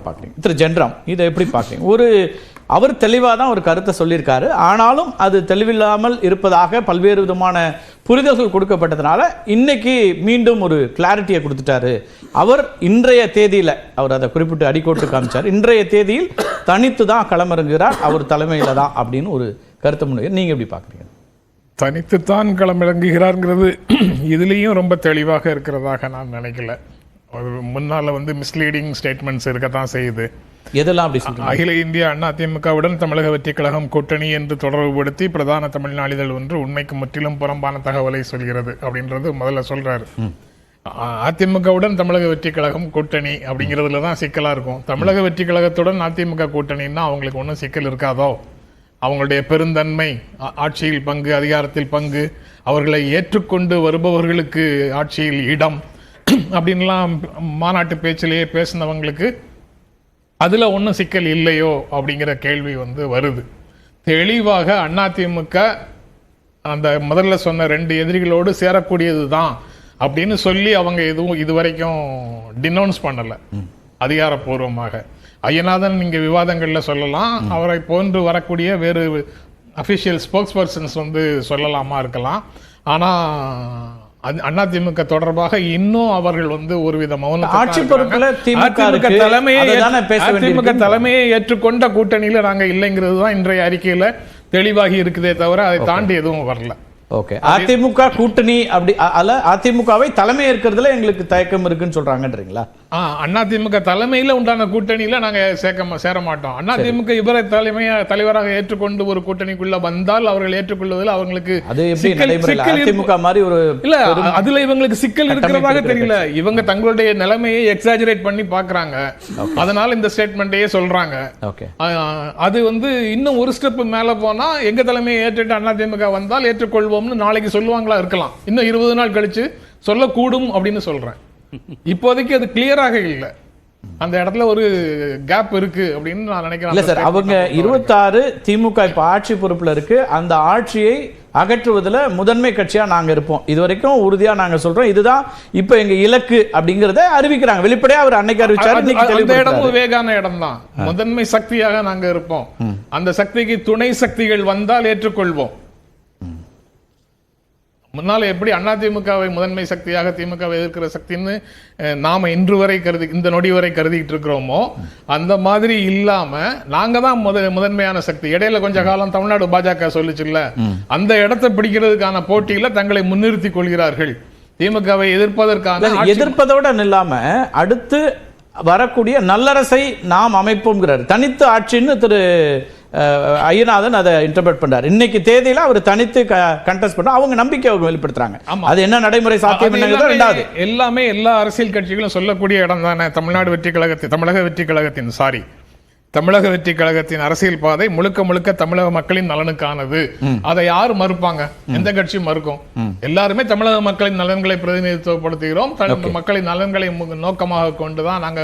பார்க்குறீங்க திரு ஜென்ராம், இதை எப்படி பார்க்குறீங்க? அவர் தெளிவாக தான் ஒரு கருத்தை சொல்லியிருக்காரு. ஆனாலும் அது தெளிவில்லாமல் இருப்பதாக பல்வேறு விதமான புரிதல்கள் கொடுக்கப்பட்டதுனால இன்னைக்கு மீண்டும் ஒரு கிளாரிட்டியை கொடுத்துட்டாரு. அவர் இன்றைய தேதியில் அவர் அதை குறிப்பிட்டு அடிக்கோட்டு காமிச்சார். இன்றைய தேதியில் தனித்து தான் களமிறங்குகிறார், அவர் தலைமையில் தான் அப்படின்னு ஒரு கருத்தை முன்வைக்க நீங்கள் எப்படி பார்க்குறீங்க? தனித்துத்தான் களமிறங்குகிறார்ங்கிறது இதுலேயும் ரொம்ப தெளிவாக இருக்கிறதாக நான் நினைக்கல. முன்னால் மிஸ்லீடிங் ஸ்டேட்மெண்ட்ஸ் இருக்கத்தான் செய்யுது. எதெல்லாம் அப்படி சொல்றீங்க? அகில இந்திய அண்ணா திமுகவுடன் தமிழக வெற்றி கழகம் கூட்டணி என்று தொடர்புபடுத்தி பிரதான தமிழ் நாளிதழ் ஒன்று உண்மைக்கு முற்றிலும் புறம்பான தகவலை சொல்கிறது அப்படின்றது முதல்ல சொல்றாரு. அதிமுகவுடன் தமிழக வெற்றி கழகம் கூட்டணி அப்படிங்கிறதுல தான் சிக்கலா இருக்கும். தமிழக வெற்றி கழகத்துடன் அதிமுக கூட்டணின்னா அவங்களுக்கு ஒன்றும் சிக்கல் இருக்காதோ? அவங்களுடைய பெருந்தன்மை, ஆட்சியில் பங்கு, அதிகாரத்தில் பங்கு, அவர்களை ஏற்றுக்கொண்டு வருபவர்களுக்கு ஆட்சியில் இடம் அப்படின்லாம் மாநாட்டு பேச்சிலேயே பேசினவங்களுக்கு அதுல ஒன்றும் சிக்கல் இல்லையோ அப்படிங்கிற கேள்வி வருது. தெளிவாக அதிமுக அந்த முதல்ல சொன்ன 2 எதிரிகளோடு சேரக்கூடியது தான் அப்படின்னு சொல்லி அவங்க எதுவும் இதுவரைக்கும் டினவுன்ஸ் பண்ணல அதிகாரப்பூர்வமாக. ஐயநாதன் நீங்க விவாதங்கள்ல சொல்லலாம், அவரை போன்று வரக்கூடிய வேறு அபிஷியல் ஸ்போக்ஸ் பர்சன்ஸ் சொல்லலாமா இருக்கலாம். ஆனா அதிமுக தொடர்பாக இன்னும் அவர்கள் ஒருவித மௌன ஆட்சி பொறுப்புல அதிமுக தலைமையை ஏற்றுக்கொண்ட கூட்டணியில நாங்க இல்லைங்கிறது தான் இன்றைய அறிக்கையில தெளிவாகி இருக்குதே தவிர அதை தாண்டி எதுவும் வரல. ஓகே, அதிமுக கூட்டணி அப்படி அல்ல, அதிமுகவை தலைமை இருக்கிறதுல எங்களுக்கு தயக்கம் இருக்குன்னு சொல்றாங்கன்றீங்களா? அதிமுக தலைமையில உண்டான கூட்டணியில நாங்க சேர மாட்டோம். அதிமுக இவரை தலைவராக ஏற்றுக்கொண்டு ஒரு கூட்டணிக்குள்ள வந்தால் அவர்கள் ஏற்றுக்கொள்வதில் அவங்களுக்கு அதிமுக மாதிரி ஒரு இல்ல, அதுல இவங்களுக்கு சிக்கல் இருக்கிறதாக தெரியல. இவங்க தங்களுடைய நிலைமையை எக்ஸாஜரேட் பண்ணி பாக்குறாங்க, அதனால இந்த ஸ்டேட்மெண்ட்டையே சொல்றாங்க. அது இன்னும் ஒரு ஸ்டெப் மேல போனா எங்க தலைமையை ஏற்றுட்டு அதிமுக வந்தால் ஏற்றுக்கொள்வோம் நாளைக்கு சொல்லுவாங்களா இருக்கலாம், இன்னும் 20 நாள் கழிச்சு சொல்லக்கூடும் அப்படின்னு சொல்றேன். இப்போதைக்கு அது கிளியராக இல்லை, அந்த இடத்துல ஒரு கேப் இருக்கு அப்படின்னு நான் நினைக்கிறேன். இல்ல சார், அவங்க 26 திமுக இப்ப ஆட்சி பொறுப்புல இருக்கு, அந்த ஆட்சியை அகற்றுவதில் முதன்மை கட்சியா நாங்க இருப்போம், இதுவரைக்கும் உறுதியா நாங்க சொல்றோம், இதுதான் இப்ப எங்க இலக்கு அப்படிங்கறத அறிவிக்கிறாங்க. வெளிப்படையா அவர் அன்னைக்கு அறிவிச்சாரு. அந்த இடம் வேகான இடம் தான். முதன்மை சக்தியாக நாங்க இருப்போம், அந்த சக்திக்கு துணை சக்திகள் வந்தால் ஏற்றுக்கொள்வோம். முன்னால எப்படி அதிமுகவை முதன்மை சக்தியாக திமுகவை எதிர்க்கிற சக்தின்னு நாம இன்று வரை இந்த நொடி வரை கருதிட்டு இருக்கிறோமோ, அந்த மாதிரி இல்லாம நாங்க தான் முதன்மையான சக்தி. இடையில கொஞ்ச காலம் தமிழ்நாடு பாஜக சொல்லிச்சுல்ல, அந்த இடத்தை பிடிக்கிறதுக்கான போட்டியில தங்களை முன்னிறுத்திக் கொள்கிறார்கள். திமுகவை எதிர்ப்பதோட இல்லாம அடுத்து வரக்கூடிய நல்லரசை நாம் அமைப்போம்ங்கிறார். தனித்து ஆட்சின்னு திரு ஐயநாதன் அதை இன்டர்பிரட் பண்றாரு. இன்னைக்கு தேதியில அவர் தனித்து கண்டெஸ்ட் பண்ண அவங்க நம்பிக்கை அவங்க வெளிப்படுத்துறாங்க. அது என்ன நடைமுறை சாத்தியம் என்னங்கிறது ரெண்டாவது. எல்லாமே எல்லா அரசியல் கட்சிகளும் சொல்லக்கூடிய இடம் தானே தமிழ்நாடு வெற்றி கழகத்தின் தமிழக வெற்றி கழகத்தின் அரசியல் பாதை முழுக்க முழுக்க தமிழக மக்களின் நலனுக்கானது. அதை யாரு மறுப்பாங்க? எந்த கட்சியும் மறுக்கும்? எல்லாருமே தமிழக மக்களின் நலன்களை பிரதிநிதித்துவப்படுத்துகிறோம், மக்களின் நலன்களை நோக்கமாக கொண்டுதான் நாங்க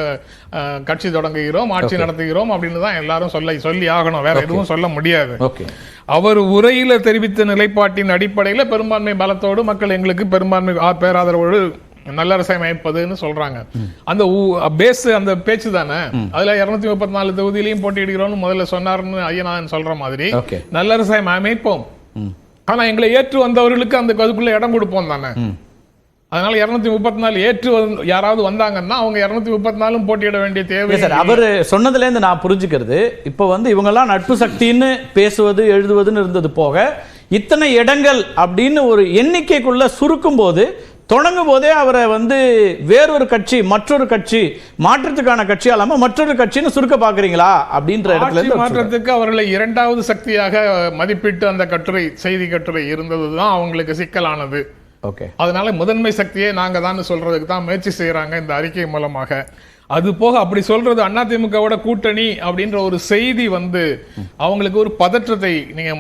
கட்சி தொடங்குகிறோம், ஆட்சி நடத்துகிறோம் அப்படின்னு தான் எல்லாரும் சொல்லி ஆகணும். வேற எதுவும் சொல்ல முடியாது. அவர் உரையில தெரிவித்த நிலைப்பாட்டின் அடிப்படையில பெரும்பான்மை பலத்தோடு மக்கள் எங்களுக்கு பெரும்பான்மை பேராதரவோடு நல்லரசை அமைப்பதுன்னு சொல்றாங்க. அந்த பேஸ் அந்த பேச்சு தானே. அதுல 234 தொகுதியிலையும் போட்டியிடுகிறோம்னு முதல்ல சொன்னார்னு ஐயநாதன் சொல்ற மாதிரி நல்லரசை அமைப்போம், ஆனா எங்களை ஏற்று வந்தவர்களுக்கு அந்த அதுக்குள்ள இடம் கொடுப்போம் தானே. அதனால 234 ஏற்று யாராவது வந்தாங்கன்னா அவங்க 234 போட்டியிட வேண்டிய தேவை. அவர் சொன்னதுல இருந்து நான் புரிஞ்சுக்கிறது, இப்ப இவங்க எல்லாம் நட்பு சக்தின்னு பேசுவது எழுதுவதுன்னு இருந்தது போக இத்தனை இடங்கள் அப்படின்னு ஒரு எண்ணிக்கைக்குள்ள சுருக்கும் போது தொடங்கும் போதே அவரை வேறொரு கட்சி, மற்றொரு கட்சி, மாற்றத்துக்கான கட்சி அல்லாம மற்றொரு கட்சின்னு சுருக்க பாக்குறீங்களா அப்படின்ற இடத்துல மாற்றத்துக்கு அவர்களை 2வது சக்தியாக மதிப்பிட்டு அந்த செய்தி கட்டுரை இருந்ததுதான் அவங்களுக்கு சிக்கலானது. அதனால முதன்மை சக்தியை நாங்க தான் சொல்றதுக்கு தான் முயற்சி செய்யறாங்க இந்த அறிக்கை மூலமாக. அது போக அப்படி சொல்றது அதிமுகவோட கூட்டணி அப்படின்ற ஒரு செய்தி அவங்களுக்கு ஒரு பதற்றத்தை, நீங்க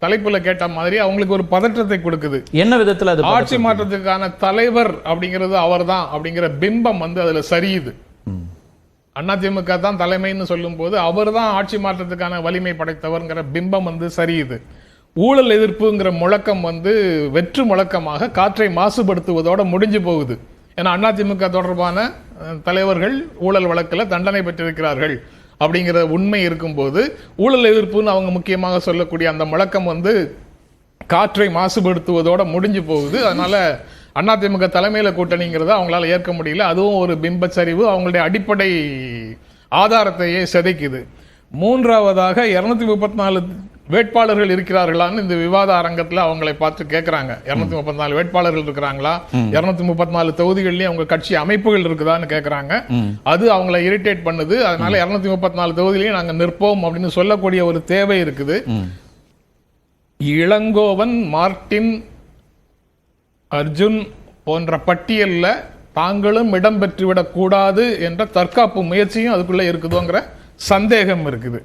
தலைப்புல கேட்ட மாதிரி அவங்களுக்கு ஒரு பதற்றத்தை கொடுக்குது. என்ன விதத்துல? ஆட்சி மாற்றத்துக்கான தலைவர் அப்படிங்கிறது அவர் தான் அப்படிங்கிற பிம்பம் அதுல சரியுது. அதிமுக தான் தலைமைன்னு சொல்லும் போது அவர் தான் ஆட்சி மாற்றத்துக்கான வலிமை படைத்தவர்ங்கிற பிம்பம் சரியுது. ஊழல் எதிர்ப்புங்கிற முழக்கம் வெற்று முழக்கமாக காற்றை மாசுபடுத்துவதோட முடிஞ்சு போகுது. ஏன்னா அதிமுக தொடர்பான தலைவர்கள் ஊழல் வழக்கில் தண்டனை பெற்றிருக்கிறார்கள் அப்படிங்கிற உண்மை இருக்கும்போது ஊழல் எதிர்ப்புன்னு அவங்க முக்கியமாக சொல்லக்கூடிய அந்த முழக்கம் வந்து காற்றை மாசுபடுத்துவதோட முடிஞ்சு போகுது. அதனால அதிமுக தலைமையில கூட்டணிங்கிறத அவங்களால ஏற்க முடியல. அதுவும் ஒரு பிம்பச்சரிவு, அவங்களுடைய அடிப்படை ஆதாரத்தையே சிதைக்குது. மூன்றாவதாக 234 வேட்பாளர்கள் இருக்கிறார்களான்னு இந்த விவாத அரங்கத்துல அவங்களை பார்த்து கேட்கிறாங்க. 234 வேட்பாளர்கள் இருக்கிறாங்களா, 234 தொகுதிகள்லயும் அவங்க கட்சி அமைப்புகள் இருக்குதான்னு கேட்கிறாங்க. அது அவங்களை இரிட்டேட் பண்ணுது. அதனால 234 தொகுதியிலையும் நாங்க நிற்போம் அப்படின்னு சொல்லக்கூடிய ஒரு தேவை இருக்குது. இளங்கோவன், மார்டின், அர்ஜுன் போன்ற பட்டியல்ல தாங்களும் இடம் பெற்றுவிடக் கூடாது என்ற தற்காப்பு முயற்சியும் அதுக்குள்ள இருக்குதோங்கிற சந்தேகம் இருக்குது.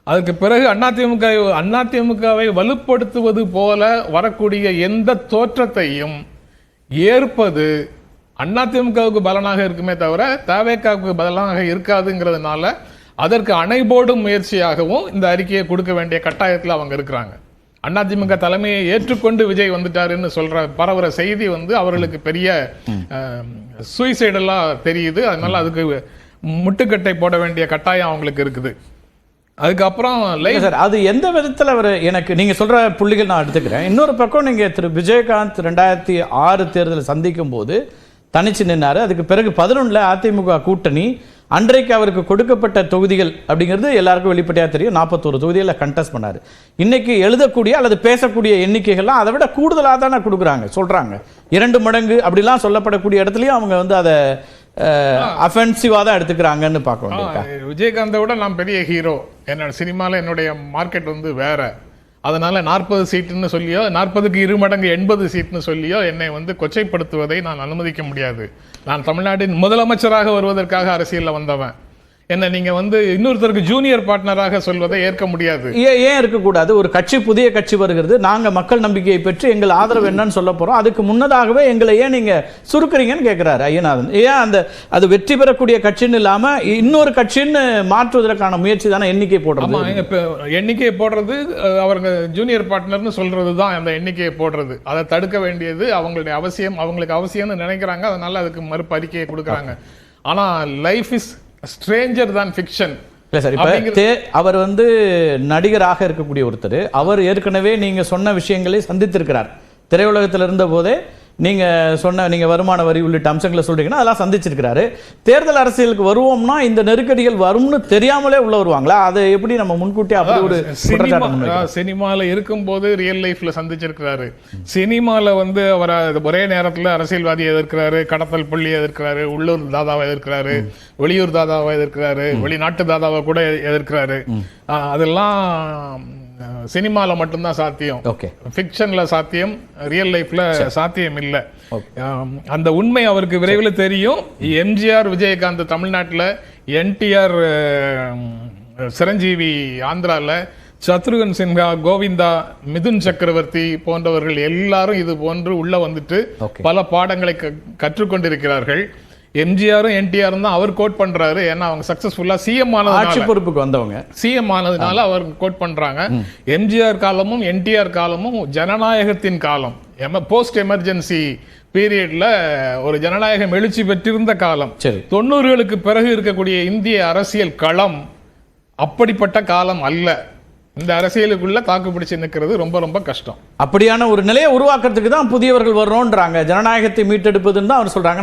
அதுக்கு பிறகு அதிமுகவை வலுப்படுத்துவது போல வரக்கூடிய எந்த தோற்றத்தையும் ஏற்பது அதிமுகவுக்கு பலனாக இருக்குமே தவிர தவேகாவுக்கு பலனாக இருக்காதுங்கிறதுனால அதற்கு அணைபோடும் முயற்சியாகவும் இந்த அறிக்கையை கொடுக்க வேண்டிய கட்டாயத்தில் அவங்க இருக்கிறாங்க. அதிமுக தலைமையை ஏற்றுக்கொண்டு விஜய் வந்துட்டாருன்னு சொல்ற பரவுற செய்தி வந்து அவர்களுக்கு பெரிய சூசைடலா தெரியுது. அதனால அதுக்கு முட்டுக்கட்டை போட வேண்டிய கட்டாயம் அவங்களுக்கு இருக்குது. அதுக்கப்புறம் சார் அது எந்த விதத்தில் அவர் எனக்கு நீங்க சொல்ற புள்ளிகள் நான் எடுத்துக்கிறேன். இன்னொரு பக்கம் நீங்க திரு விஜயகாந்த் 2006 தேர்தலை சந்திக்கும் போது தனிச்சு நின்னாரு. அதுக்கு பிறகு 11 அதிமுக கூட்டணி அன்றைக்கு அவருக்கு கொடுக்கப்பட்ட தொகுதிகள் அப்படிங்கிறது எல்லாருக்கும் வெளிப்படையாக தெரியும். 41 தொகுதிகளில் கண்டெஸ்ட் பண்ணாரு. இன்னைக்கு எழுதக்கூடிய அல்லது பேசக்கூடிய எண்ணிக்கைகள்லாம் அதை விட கூடுதலாக தானே கொடுக்குறாங்க, சொல்றாங்க 2 மடங்கு அப்படிலாம் சொல்லப்படக்கூடிய இடத்துலையும் அவங்க வந்து அதை அஃபென்சிவா தான் எடுத்துக்கிறாங்கன்னு பார்க்க வேண்டியிருக்கா? விஜயகாந்தை விட நான் பெரிய ஹீரோ, என்னோட சினிமாவில் என்னுடைய மார்க்கெட் வந்து வேற, அதனால 40 சீட்டுன்னு சொல்லியோ 40க்கு 2 மடங்கு 80 சீட்னு சொல்லியோ என்னை வந்து கொச்சைப்படுத்துவதை நான் அனுமதிக்க முடியாது. நான் தமிழ்நாட்டின் முதலமைச்சராக வருவதற்காக அரசியலில் வந்தவன். என்ன நீங்க வந்து இன்னொருத்தருக்கு ஜூனியர் பார்ட்னராக சொல்வதை ஏற்க முடியாது. ஏன் இருக்கக்கூடாது? ஒரு கட்சி, புதிய கட்சி வருகிறது, நாங்க மக்கள் நம்பிக்கையை பெற்று எங்கள் ஆதரவு என்னன்னு சொல்ல போறோம், அதுக்கு முன்னதாகவே எங்களை ஏன் நீங்க சுருக்குறீங்கன்னு கேட்கிறாரு ஐயநாதன். ஏன் அந்த அது வெற்றி பெறக்கூடிய கட்சின்னு இல்லாம இன்னொரு கட்சின்னு மாற்றுவதற்கான முயற்சி தானே எண்ணிக்கை போடுறது. எண்ணிக்கையை போடுறது அவங்க ஜூனியர் பார்ட்னர்னு சொல்றது தான் அந்த எண்ணிக்கையை போடுறது. அதை தடுக்க வேண்டியது அவங்களுடைய அவசியம், அவங்களுக்கு அவசியம்னு நினைக்கிறாங்க. அதனால அதுக்கு மறுப்பு அறிக்கையை கொடுக்குறாங்க. ஆனா லைஃப் இஸ் ஸ்ட்ரேஞ்சர் தான் ஃபிக்ஷன். இல்லை சார், இப்போ அவர் வந்து நடிகராக இருக்கக்கூடிய ஒருத்தர், அவர் ஏற்கனவே நீங்க சொன்ன விஷயங்களை சந்தித்திருக்கிறார். திரையுலகத்தில் இருந்த போதே நீங்க சொன்ன நீங்க வருமான வரி உள்ளிட்ட அம்சங்களை சொல்றீங்கன்னா அதெல்லாம் சந்திச்சிருக்கிறாரு. தேர்தல் அரசியலுக்கு வருவோம்னா இந்த நெருக்கடிகள் வரும்னு தெரியாமலே உள்ள வருவாங்களா? அதை எப்படி நம்ம முன்கூட்டி அப்படி ஒரு சினிமால இருக்கும்போது ரியல் லைஃப்ல சந்திச்சிருக்கிறாரு. சினிமால வந்து அவர் ஒரே நேரத்தில் அரசியல்வாதியை எதிர்க்கிறாரு, கடத்தல் புள்ளி எதிர்க்கிறாரு, உள்ளூர் தாதாவை எதிர்க்கிறாரு, வெளியூர் தாதாவை எதிர்க்கிறாரு, வெளிநாட்டு தாதாவை கூட எதிர்க்கிறாரு. அதெல்லாம் சினிமால மட்டும்தான் சாத்தியம், ஃபிக்ஷன்ல சாத்தியம், ரியல் லைஃப்ல சாத்தியம் இல்லை. அந்த உண்மை அவருக்கு விரைவில் தெரியும். எம்ஜிஆர், விஜயகாந்த் தமிழ்நாட்டில், என்டிஆர், சிரஞ்சீவி ஆந்திரால, சத்ருகன் சின்ஹா, கோவிந்தா, மிதுன் சக்கரவர்த்தி போன்றவர்கள் எல்லாரும் இது போன்று உள்ள வந்துட்டு பல பாடங்களை கற்றுக்கொண்டிருக்கிறார்கள். எம்ஜிஆரும் என்டிஆரும் தான் அவர் கோட் பண்றாரு. ஏன்னா அவங்க சக்சஸ்ஃபுல்லா சிஎம் ஆட்சி பொறுப்புக்கு வந்தவங்க, சிஎம் ஆனதுனால அவர் கோட் பண்றாங்க. எம்ஜிஆர் காலமும் என்டிஆர் காலமும் ஜனநாயகத்தின் காலம், போஸ்ட் எமர்ஜென்சி பீரியட்ல ஒரு ஜனநாயகம் எழுச்சி பெற்றிருந்த காலம். 90களுக்கு பிறகு இருக்கக்கூடிய இந்திய அரசியல் களம் அப்படிப்பட்ட காலம் அல்ல. இந்த அரசியலுக்குள்ள தாக்கு பிடிச்சு நிற்கிறது ரொம்ப ரொம்ப கஷ்டம். அப்படியான ஒரு நிலையை உருவாக்குறதுக்கு தான் புதியவர்கள் வர்றோன்றாங்க. ஜனநாயகத்தை மீட்டெடுப்பதுன்னு தான் அவர் சொல்றாங்க.